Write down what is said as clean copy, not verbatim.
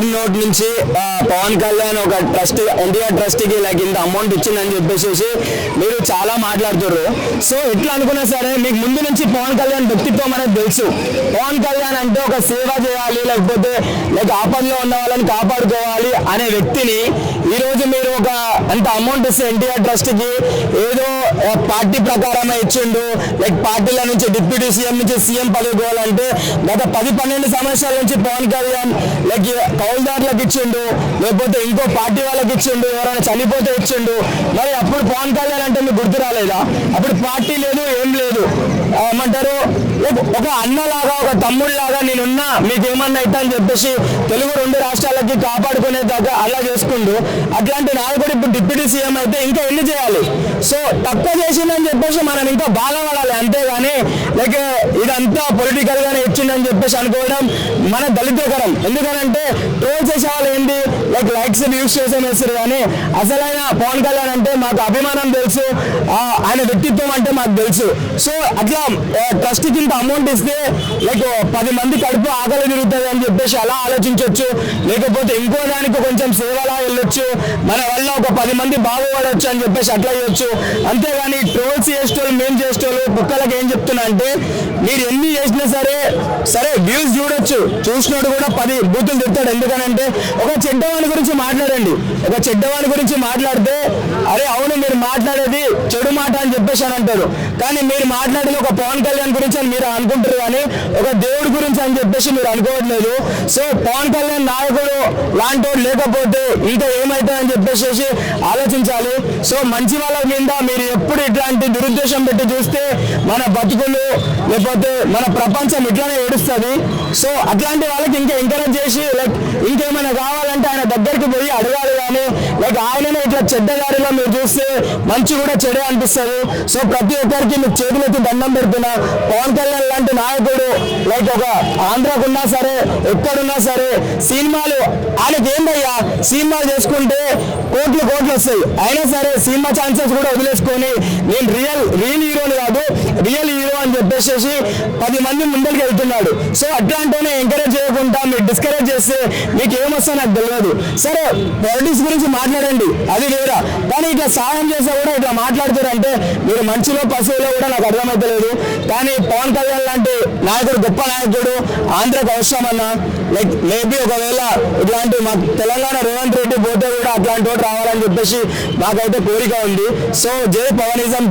Note నుంచి పవన్ కళ్యాణ్ ఒక trust NTR ట్రస్ట్కి like ఇంత అమౌంట్ ఇచ్చిందని చెప్పేసి మీరు చాలా మాట్లాడుతున్నారు. సో ఎట్లా అనుకున్నా సరే మీకు ముందు నుంచి పవన్ కళ్యాణ్ వ్యక్తిత్వం అనేది తెలుసు. పవన్ కళ్యాణ్ అంటే ఒక సేవ చేయాలి, లేకపోతే లైక్ ఆపదలో ఉన్న వాళ్ళని కాపాడుకోవాలి అనే వ్యక్తిని ఈరోజు మీరు ఒక అంత అమౌంట్ ఇస్తే ఎన్టీఆర్ ట్రస్ట్కి ఏదో పార్టీ ప్రకారమే ఇచ్చిండు, లైక్ పార్టీల నుంచి డిప్యూటీ సీఎం నుంచి సీఎం పదవి పోవాలంటే గత 10-12 సంవత్సరాల నుంచి పవన్ కళ్యాణ్ లైక్ కౌలుదారులకు ఇచ్చిండు, లేకపోతే ఇంకో పార్టీ వాళ్ళకి ఇచ్చిండు, ఎవరైనా చనిపోతే ఇచ్చిండు. మరి అప్పుడు పవన్ కళ్యాణ్ అంటే మీకు గుర్తు రాలేదా? అప్పుడు పార్టీ లేదు, ఏం లేదు. ఏమంటారు, ఒక అన్నలాగా ఒక తమ్ముళ్ళలాగా నేనున్నా మీకు ఏమన్నా అయితే అని చెప్పేసి తెలుగు 2 రాష్ట్రాలకి కాపాడుకునే దాకా అలా చేసుకుంటూ అట్లాంటి నాయకుడు ఇప్పుడు డిప్యూటీ సీఎం అయితే ఇంకా ఎన్ని చేయాలి? సో తక్కువ చేసిందని చెప్పేసి మనం ఇంకా బాగా పడాలి, అంతేగాని లైక్ ఇదంతా పొలిటికల్ గానే ఇచ్చిందని చెప్పేసి అనుకోవడం మన దళితకరం. ఎందుకనంటే ట్రోల్ చేసే వాళ్ళు ఏంటి లైక్స్ వ్యూస్ చేసే వేస్తారు, కానీ అసలైన పవన్ కళ్యాణ్ అంటే మాకు అభిమానం తెలుసు, ఆయన వ్యక్తిత్వం అంటే మాకు తెలుసు. సో అట్లా ట్రస్ట్ కింద అమౌంట్ ఇస్తే లైక్ 10 మంది కడుపు ఆకలి తిరుగుతుంది అని చెప్పేసి అలా ఆలోచించవచ్చు, లేకపోతే ఇంకో దానికి కొంచెం సేవలా వెళ్ళొచ్చు, మన వల్ల ఒక 10 మంది బాగుపడవచ్చు అని చెప్పేసి అట్లా చేయొచ్చు. అంతేగాని ట్రోల్స్ చేసేటోళ్ళు మేము చేసేటోళ్ళు కుక్కలకి ఏం చెప్తున్నా అంటే మీరు ఎన్ని చేసినా సరే వ్యూస్ చూడొచ్చు, చూసినోడు కూడా 10 బూతులు తిడతాడు. ఎందుకనంటే ఒక చెడ్డవాని గురించి మాట్లాడండి, ఒక చెడ్డవాని గురించి మాట్లాడితే అరే అవును మీరు మాట్లాడేది చెడు మాట అని చెప్పేసి అని అంటారు, కానీ మీరు మాట్లాడేది ఒక పవన్ కళ్యాణ్ గురించి అని మీరు అనుకుంటారు, కానీ ఒక దేవుడి గురించి అని చెప్పేసి మీరు అనుకోవట్లేదు. సో పవన్ కళ్యాణ్ నాయకుడు లాంటి లేకపోతే ఇంకా ఏమవుతుందని చెప్పేసి ఆలోచించాలి. సో మంచి వాళ్ళ మీద మీరు ఎప్పుడు ఇట్లాంటి దురుద్దేశం పెట్టి చూస్తే మన బతుకులు లేకపోతే మన ప్రపంచం ఇట్లానే ఏడుస్తుంది. సో అట్లాంటి వాళ్ళకి ఇంకా ఎంకరేజ్ చేసి లైక్ ఇంకేమైనా కావాలంటే ఆయన దగ్గరికి పోయి అడగాలి, కానీ లైక్ ఆయననే ఇట్లా చెడ్డదారిలో మీరు చూస్తే మంచి కూడా చెడే అనిపిస్తుంది. సో ప్రతి ఒక్కరికి మీకు చేతులెత్తి దండం పెడుతున్నా, పవన్ కళ్యాణ్ లాంటి నాయకుడు లైక్ ఒక ఆంధ్రాకున్నా సరే ఎక్కడున్నా సరే సినిమాలు ఆయనకి ఏందయ్యా, సినిమాలు చేసుకుంటే కోట్లు వస్తాయి, అయినా సరే సినిమా ఛాన్సెస్ కూడా వదిలేసుకొని నేను రియల్ హీరోని కాదు రియల్ హీరో అని చెప్పేసి 10 మంది ముందరికి వెళ్తున్నాడు. సో అట్లాంటినే ఎంకరేజ్ చేయకుండా మీరు డిస్కరేజ్ చేస్తే మీకు ఏమొస్తా నాకు తెలియదు. సరే పాలిటిక్స్ గురించి మాట్లాడండి, అది వేరా, కానీ ఇట్లా సహాయం చేస్తే కూడా ఇట్లా మాట్లాడుతారంటే మీరు మంచిలో పశువులో కూడా నాకు అర్థమైతలేదు. కానీ పవన్ కళ్యాణ్ లాంటి నాయకుడు గొప్ప నాయకుడు ఆంధ్రకు అవసరం అన్నా, లైక్ మేబీ ఒకవేళ ఇట్లాంటి మా తెలంగాణ రేవంత్ రెడ్డి పోతే కూడా అట్లాంటి వాడు రావాలని చెప్పేసి నాకైతే కోరిక ఉంది. సో జై పవనిజం.